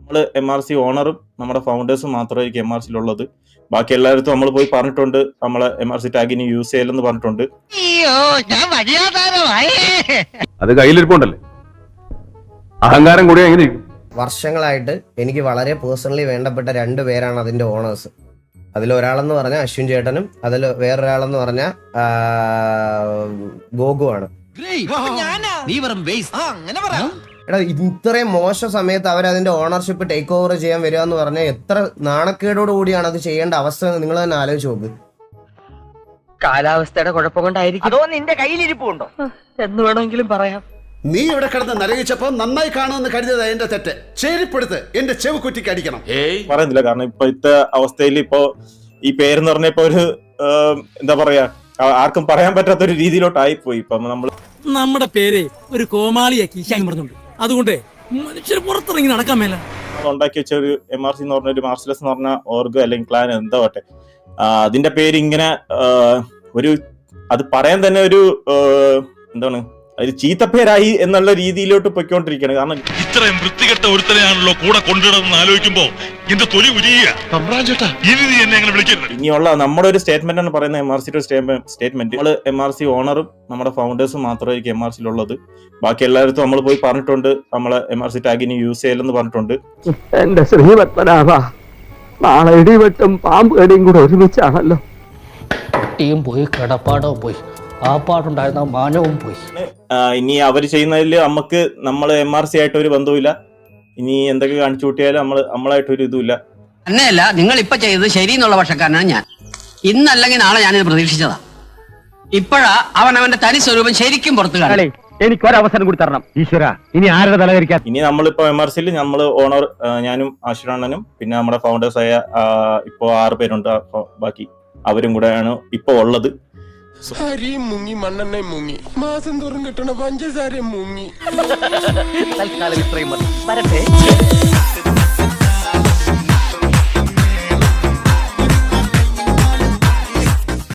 നമ്മൾ MRC ഓണറും നമ്മുടെ ഫൗണ്ടേഴ്സും മാത്രമായിരിക്കും MRCയിലുള്ളത്. ബാക്കി എല്ലായിടത്തും നമ്മൾ പോയി പറഞ്ഞിട്ടുണ്ട്, നമ്മളെ MRC ടാഗിന് യൂസ് ചെയ്യലെന്ന് പറഞ്ഞിട്ടുണ്ട്. അത് കയ്യിലിരിപ്പുണ്ടല്ലേ, അഹങ്കാരം കൂടി എങ്ങനെ? വർഷങ്ങളായിട്ട് എനിക്ക് വളരെ പേഴ്സണലി വേണ്ടപ്പെട്ട 2 പേരാണ് അതിന്റെ ഓണേഴ്സ്. അതിലൊരാളെന്ന് പറഞ്ഞാൽ അശ്വിൻ ചേട്ടനും അതിൽ വേറൊരാളെന്ന് പറഞ്ഞാൽ ഗോഗു ആണ്. എടാ, ഇത്രയും മോശം സമയത്ത് അവരതിന്റെ ഓണർഷിപ്പ് ടേക്ക് ഓവർ ചെയ്യാൻ വരിക എന്ന് പറഞ്ഞാൽ എത്ര നാണക്കേടോട് കൂടിയാണ് അത് ചെയ്യേണ്ട അവസ്ഥ നിങ്ങൾ തന്നെ ആലോചിച്ച് നോക്ക്. കാലാവസ്ഥയുടെ കുഴപ്പം കൊണ്ടായിരിക്കും, അതോ നിന്റെ കയ്യിലിരിപ്പുണ്ടോ എന്ന് വേണമെങ്കിലും പറയാം. നീ ഇവിടെ കിടന്ന് നരകിച്ചപ്പോ നന്നായി കാണുമെന്ന് കരുതിയത് എന്റെ തെറ്റ്. ചേരിപ്പെടുത്ത് എന്റെ ചെവി കുറ്റിക്ക് അടിക്കണം. പറയുന്നില്ല, കാരണം ഇപ്പോഴത്തെ അവസ്ഥയിൽ ഇപ്പോ ഈ പേരെന്ന് പറഞ്ഞ ഇപ്പൊ ഒരു എന്താ പറയാ, ആർക്കും പറയാൻ പറ്റാത്ത ഒരു രീതിയിലോട്ടായി പോയി. ഇപ്പൊ നമ്മുടെ പേര് ഒരു കോമാളിയാക്കി പറഞ്ഞുണ്ട്, അതുകൊണ്ട് മനുഷ്യർ പുറത്തിറങ്ങി നടക്കാൻ മേല ഉണ്ടാക്കി വെച്ച ഒരു MRC എന്ന് പറഞ്ഞ ഒരു മാർഷലസ് എന്ന് പറഞ്ഞ ഓർഗ് അല്ലെങ്കിൽ ക്ലാൻ എന്താ പറ്റെ, അതിന്റെ പേര് ഇങ്ങനെ ഒരു അത് പറയാൻ തന്നെ ഒരു എന്താണ് ഒരു ചീത്തപ്പേരായി എന്നുള്ള രീതിയിലോട്ട് പൊയ്ക്കൊണ്ടിരിക്കുകയാണ്. കാരണം ഇത്രയും വൃത്തികെട്ട ഒരുത്തനെയാണല്ലോ കൂടെ കൊണ്ടിടുന്ന ആലോചിക്കുമ്പോ എന്റെ തൊലി ഇനിയുള്ള നമ്മുടെ ഒരു സ്റ്റേറ്റ്മെന്റ് ആണ് പറയുന്നത്, MRCയുടെ സ്റ്റേറ്റ്മെന്റ്. നമ്മൾ MRC ഓണറും നമ്മുടെ ഫൗണ്ടേഴ്സും മാത്രമായിരിക്കും MRCയിലുള്ളത്. ബാക്കി എല്ലായിടത്തും നമ്മൾ പോയി പറഞ്ഞിട്ടുണ്ട്, നമ്മളെ MRC ടാഗിന് യൂസ് ചെയ്യലെന്ന് പറഞ്ഞിട്ടുണ്ട്. എന്റെ ശ്രീപത്മനാഭ, നാളെ ഇടിവെട്ടും പാമ്പ് കടിയും കൂടെ ഒരുമിച്ചാണല്ലോ. കുട്ടിയും പോയി, കിടപ്പാടവും പോയി, ആ പാടുണ്ടായിരുന്ന മാനവും പോയി. ഇനി അവർ ചെയ്യുന്നതിൽ നമുക്ക് നമ്മൾ MRC ആയിട്ട് ഒരു ബന്ധവുമില്ല. ഇനി എന്തൊക്കെ കാണിച്ചു കൂട്ടിയാലും നമ്മളായിട്ടൊരു ഇതുമില്ല. തന്നെയല്ല, നിങ്ങൾ ഇപ്പൊ ചെയ്തത് ശരി എന്നുള്ള പക്ഷക്കാരനാണ് ഞാൻ. ഇന്നല്ലെങ്കിൽ നാളെ ഞാനിത് പ്രതീക്ഷിച്ചതാ. ഇപ്പോഴാ അവന്റെ തനി സ്വരൂപം ശരിക്കും പുറത്തു കാണി. എനിക്കൊരവസരം കൂടി തരണം ഈശ്വര. ഇനി ആരുടെ തലകരിക്കാൻ? ഇനി നമ്മളിപ്പോ MRCയിൽ നമ്മൾ ഓണർ ഞാനും ആശുരാണനും പിന്നെ നമ്മുടെ ഫൗണ്ടേഴ്സായ ഇപ്പോ 6 പേരുണ്ട്. ബാക്കി അവരും കൂടെയാണ് ഇപ്പൊ ഉള്ളത്. അരിയും മുങ്ങി, മണ്ണെണ്ണയും മുങ്ങി, മാസം തോറും കിട്ടണ പഞ്ചസാരയും മുങ്ങി. തൽക്കാലം ഇത്രയും മതി. വരട്ടെ.